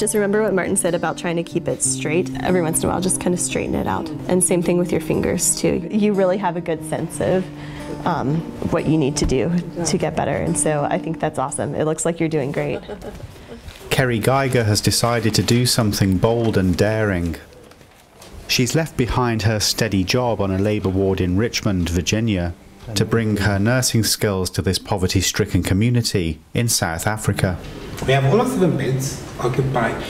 Just remember what Martin said about trying to keep it straight. Every once in a while, just kind of straighten it out. And same thing with your fingers too. You really have a good sense of what you need to do to get better. And so I think that's awesome. It looks like you're doing great. Kerry Geiger has decided to do something bold and daring. She's left behind her steady job on a labour ward in Richmond, Virginia, to bring her nursing skills to this poverty-stricken community in South Africa. We have all of the beds occupied.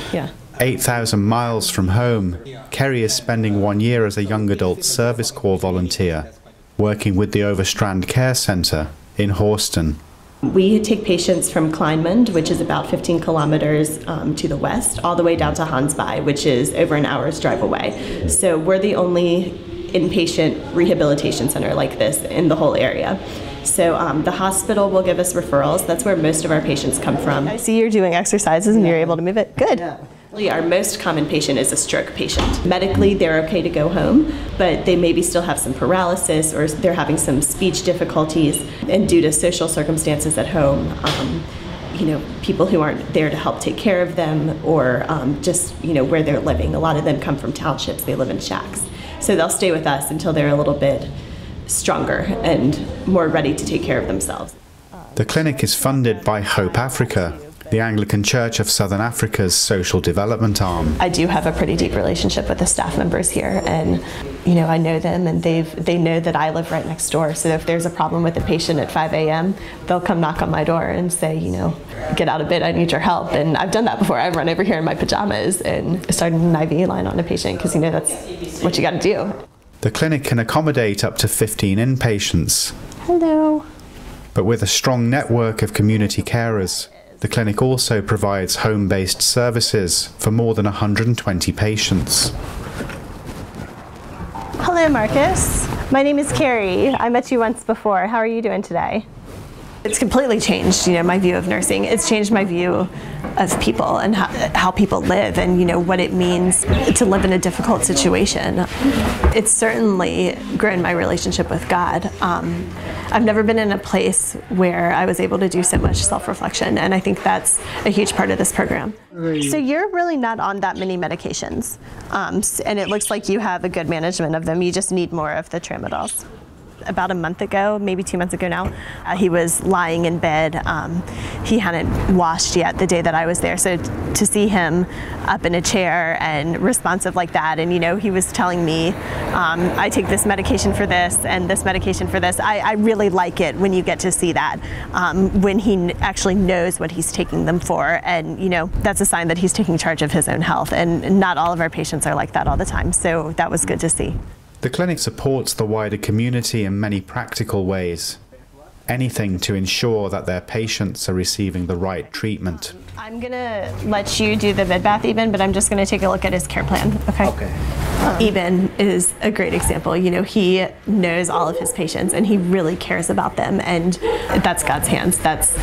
8,000 miles from home, Kerry is spending 1 year as a young adult service corps volunteer, working with the Overstrand Care Centre in Hawston. We take patients from Kleinmond, which is about 15 kilometers to the west, all the way down to Hansby, which is over an hour's drive away. So we're the only inpatient rehabilitation center like this in the whole area. So the hospital will give us referrals. That's where most of our patients come from. I see you're doing exercises and you're able to move it. Good. Our most common patient is a stroke patient. Medically, they're okay to go home, but they maybe still have some paralysis or they're having some speech difficulties. And due to social circumstances at home, people who aren't there to help take care of them or just, where they're living. A lot of them come from townships. They live in shacks. So they'll stay with us until they're a little bit stronger and more ready to take care of themselves. The clinic is funded by Hope Africa, the Anglican Church of Southern Africa's social development arm. I do have a pretty deep relationship with the staff members here, and I know them, and they know that I live right next door. So if there's a problem with a patient at 5 a.m., they'll come knock on my door and say, get out of bed, I need your help. And I've done that before. I've run over here in my pajamas and started an IV line on a patient because that's what you got to do. The clinic can accommodate up to 15 inpatients. Hello. But with a strong network of community carers, the clinic also provides home-based services for more than 120 patients. Hello, Marcus. My name is Keri. I met you once before. How are you doing today? It's completely changed, my view of nursing. It's changed my view of people and how people live and, what it means to live in a difficult situation. It's certainly grown my relationship with God. I've never been in a place where I was able to do so much self-reflection, and I think that's a huge part of this program. So you're really not on that many medications, and it looks like you have a good management of them. You just need more of the tramadols. About a month ago, maybe 2 months ago now, he was lying in bed. He hadn't washed yet the day that I was there. So to see him up in a chair and responsive like that, and he was telling me, I take this medication for this and this medication for this. I really like it when you get to see that, when he actually knows what he's taking them for, and that's a sign that he's taking charge of his own health. And not all of our patients are like that all the time. So that was good to see. The clinic supports the wider community in many practical ways. Anything to ensure that their patients are receiving the right treatment. I'm going to let you do the bed bath, Eben, but I'm just going to take a look at his care plan, okay? Okay. Eben is a great example. He knows all of his patients and he really cares about them, and that's God's hands. That's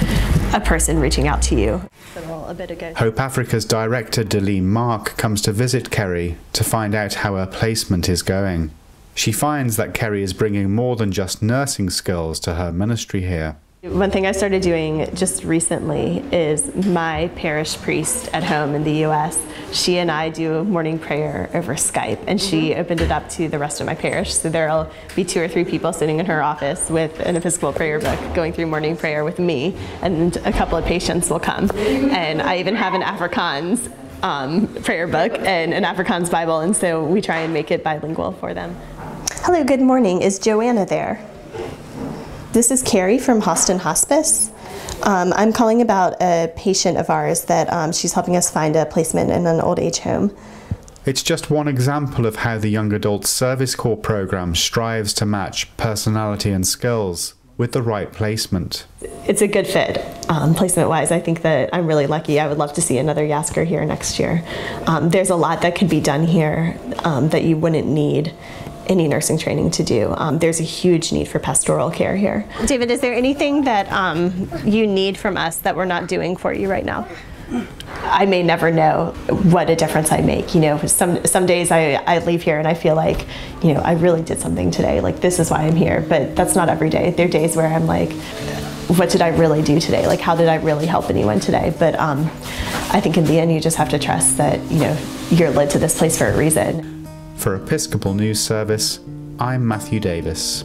a person reaching out to you. A bit ago. Hope Africa's director, Deline Mark, comes to visit Kerry to find out how her placement is going. She finds that Kerry is bringing more than just nursing skills to her ministry here. One thing I started doing just recently is my parish priest at home in the US, she and I do morning prayer over Skype, and she opened it up to the rest of my parish. So there'll be 2 or 3 people sitting in her office with an Episcopal prayer book going through morning prayer with me, and a couple of patients will come. And I even have an Afrikaans prayer book and an Afrikaans Bible, and so we try and make it bilingual for them. Hello, good morning. Is Joanna there? This is Keri from Hawston Hospice. I'm calling about a patient of ours that she's helping us find a placement in an old age home. It's just one example of how the Young Adult Service Corps program strives to match personality and skills with the right placement. It's a good fit, placement-wise. I think that I'm really lucky. I would love to see another Yasker here next year. There's a lot that could be done here that you wouldn't need any nursing training to do. There's a huge need for pastoral care here. David, is there anything that you need from us that we're not doing for you right now? I may never know what a difference I make. Some days I leave here and I feel like, I really did something today. Like, this is why I'm here. But that's not every day. There are days where I'm like, what did I really do today? Like, how did I really help anyone today? But I think in the end, you just have to trust that, you're led to this place for a reason. For Episcopal News Service, I'm Matthew Davies.